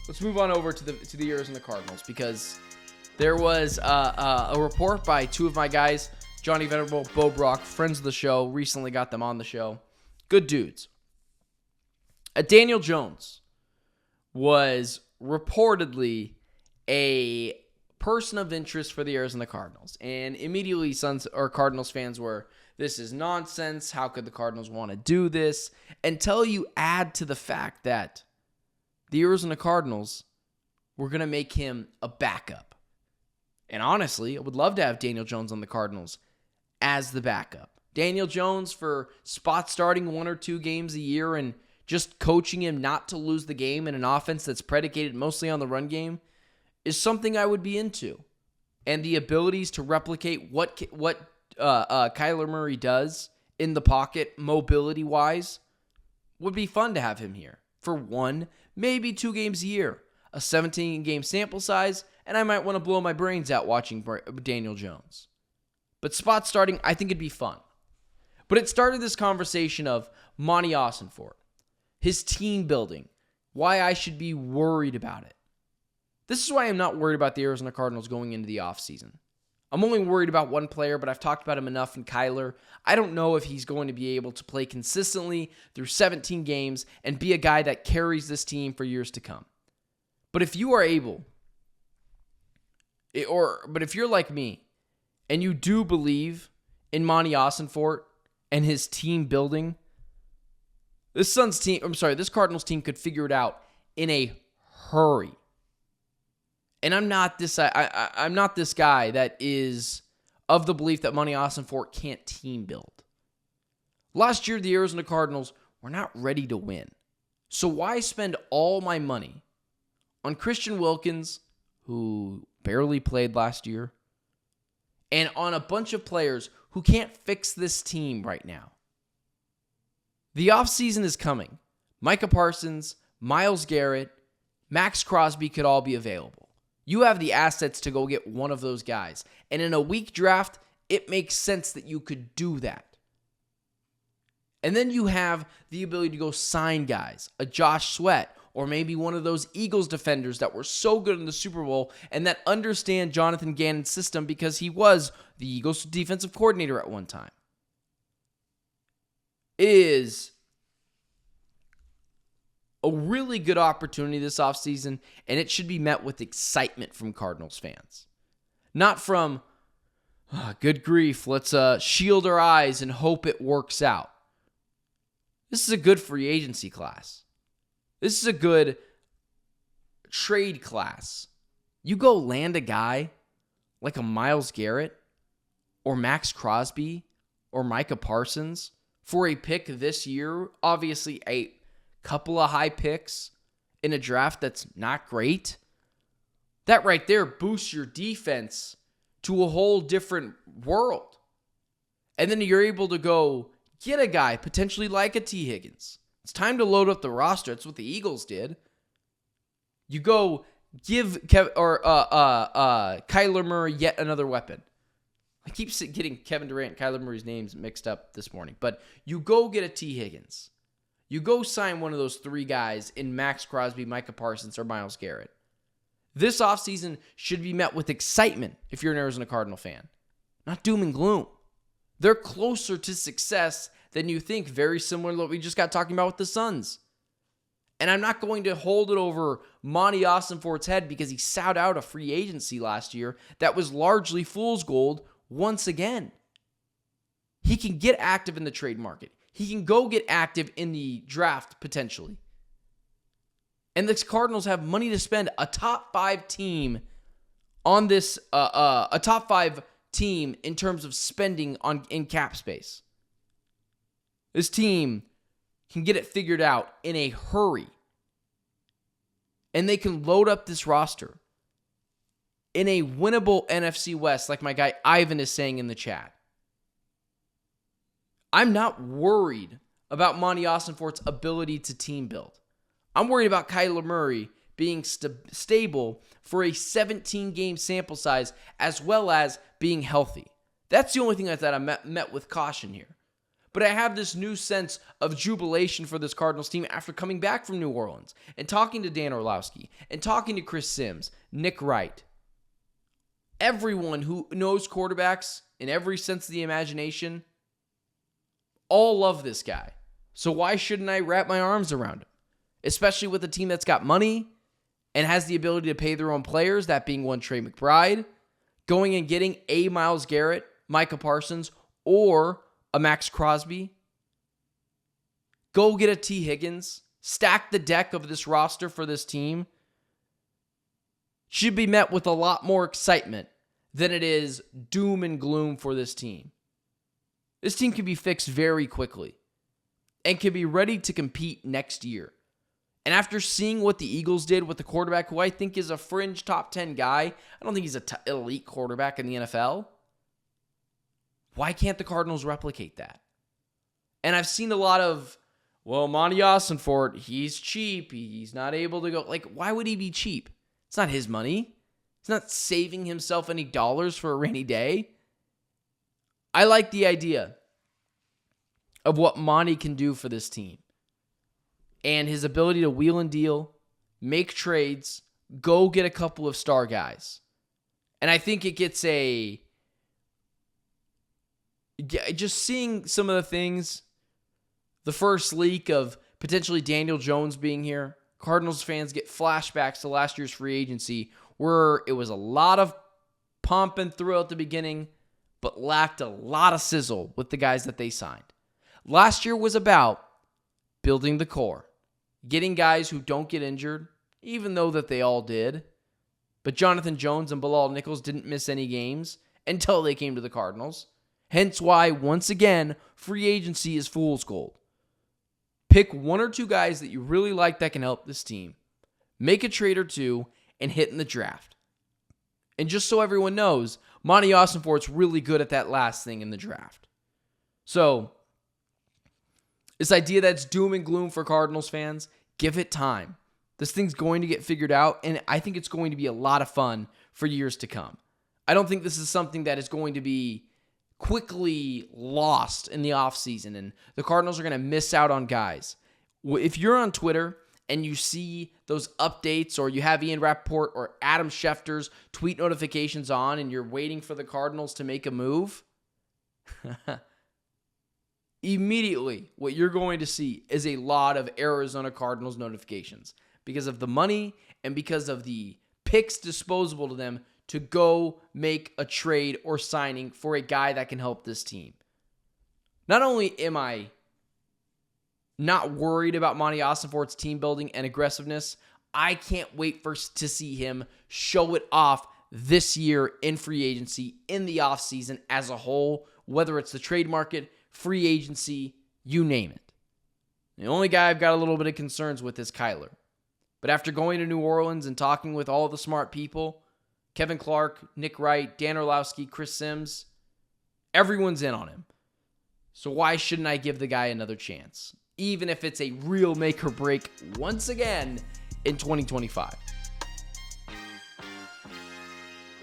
let's move on over to the Arizona Cardinals, because there was a report by two of my guys, Johnny Venerable, Bo Brock, friends of the show. Recently got them on the show. Good dudes. Daniel Jones was reportedly a person of interest for the Arizona Cardinals. And immediately Cardinals fans were, this is nonsense. How could the Cardinals want to do this? Until you add to the fact that the Arizona Cardinals were going to make him a backup. And honestly, I would love to have Daniel Jones on the Cardinals as the backup. Daniel Jones for spot starting 1 or 2 games a year and just coaching him not to lose the game in an offense that's predicated mostly on the run game is something I would be into. And the abilities to replicate what Kyler Murray does in the pocket, mobility-wise, would be fun to have him here for 1, maybe 2 games a year. A 17-game sample size, and I might want to blow my brains out watching Daniel Jones. But spot starting, I think it'd be fun. But it started this conversation of Monti Ossenfort, his team building, why I should be worried about it. This is why I'm not worried about the Arizona Cardinals going into the offseason. I'm only worried about one player, but I've talked about him enough in Kyler. I don't know if he's going to be able to play consistently through 17 games and be a guy that carries this team for years to come. But if you are able, but if you're like me, and you do believe in Monti Ossenfort and his team building, this Cardinals team could figure it out in a hurry. And I'm not this guy that is of the belief that Monti Ossenfort can't team build. Last year, the Arizona Cardinals were not ready to win. So why spend all my money on Christian Wilkins, who barely played last year, and on a bunch of players who can't fix this team right now? The offseason is coming. Micah Parsons, Myles Garrett, Max Crosby could all be available. You have the assets to go get one of those guys. And in a weak draft, it makes sense that you could do that. And then you have the ability to go sign guys, a Josh Sweat, or maybe one of those Eagles defenders that were so good in the Super Bowl and that understand Jonathan Gannon's system because he was the Eagles defensive coordinator at one time. It is a really good opportunity this offseason, and it should be met with excitement from Cardinals fans. Not from, good grief, let's shield our eyes and hope it works out. This is a good free agency class. This is a good trade class. You go land a guy like a Myles Garrett or Max Crosby or Micah Parsons for a pick this year, obviously a couple of high picks in a draft that's not great. That right there boosts your defense to a whole different world. And then you're able to go get a guy potentially like a T. Higgins. It's time to load up the roster. That's what the Eagles did. You go give Kyler Murray yet another weapon. I keep getting Kevin Durant and Kyler Murray's names mixed up this morning. But you go get a T. Higgins. You go sign one of those 3 guys in Max Crosby, Micah Parsons, or Myles Garrett. This offseason should be met with excitement if you're an Arizona Cardinal fan. Not doom and gloom. They're closer to success than you think, very similar to what we just got talking about with the Suns. And I'm not going to hold it over Monti Ossenfort's head because he sat out a free agency last year that was largely fool's gold once again. He can get active in the trade market. He can go get active in the draft potentially. And the Cardinals have money to spend. A top 5 team on this, a top 5 team in terms of spending in cap space. This team can get it figured out in a hurry. And they can load up this roster in a winnable NFC West, like my guy Ivan is saying in the chat. I'm not worried about Monti Ossenfort's ability to team build. I'm worried about Kyler Murray being stable for a 17-game sample size as well as being healthy. That's the only thing that I met with caution here. But I have this new sense of jubilation for this Cardinals team after coming back from New Orleans and talking to Dan Orlovsky and talking to Chris Sims, Nick Wright. Everyone who knows quarterbacks in every sense of the imagination all love this guy. So why shouldn't I wrap my arms around him? Especially with a team that's got money and has the ability to pay their own players, that being one Trey McBride, going and getting a Myles Garrett, Micah Parsons, or a Max Crosby. Go get a T. Higgins. Stack the deck of this roster for this team. Should be met with a lot more excitement than it is doom and gloom for this team. This team can be fixed very quickly and can be ready to compete next year. And after seeing what the Eagles did with the quarterback, who I think is a fringe top 10 guy, I don't think he's an elite quarterback in the NFL. Why can't the Cardinals replicate that? And I've seen a lot of, well, Monti Ossenfort, he's cheap. He's not able to go. Like, why would he be cheap? It's not his money. He's not saving himself any dollars for a rainy day. I like the idea of what Monty can do for this team and his ability to wheel and deal, make trades, go get a couple of star guys. And I think it gets just seeing some of the things, the first leak of potentially Daniel Jones being here, Cardinals fans get flashbacks to last year's free agency where it was a lot of pomp and thrill at the beginning, but lacked a lot of sizzle with the guys that they signed. Last year was about building the core, getting guys who don't get injured, even though that they all did. But Jonathan Jones and Bilal Nichols didn't miss any games until they came to the Cardinals. Hence why, once again, free agency is fool's gold. Pick one or two guys that you really like that can help this team. Make a trade or two and hit in the draft. And just so everyone knows, Monti Ossenfort's really good at that last thing in the draft. So, this idea that's doom and gloom for Cardinals fans, give it time. This thing's going to get figured out, and I think it's going to be a lot of fun for years to come. I don't think this is something that is going to be quickly lost in the offseason, and the Cardinals are going to miss out on guys. If you're on Twitter and you see those updates, or you have Ian Rappaport or Adam Schefter's tweet notifications on, and you're waiting for the Cardinals to make a move, immediately what you're going to see is a lot of Arizona Cardinals notifications because of the money and because of the picks disposable to them to go make a trade or signing for a guy that can help this team. Not only am I not worried about Monti Ossenfort's team building and aggressiveness, I can't wait to see him show it off this year in free agency, in the offseason as a whole, whether it's the trade market, free agency, you name it. The only guy I've got a little bit of concerns with is Kyler. But after going to New Orleans and talking with all the smart people, Kevin Clark, Nick Wright, Dan Orlovsky, Chris Sims, everyone's in on him. So why shouldn't I give the guy another chance? Even if it's a real make or break once again in 2025.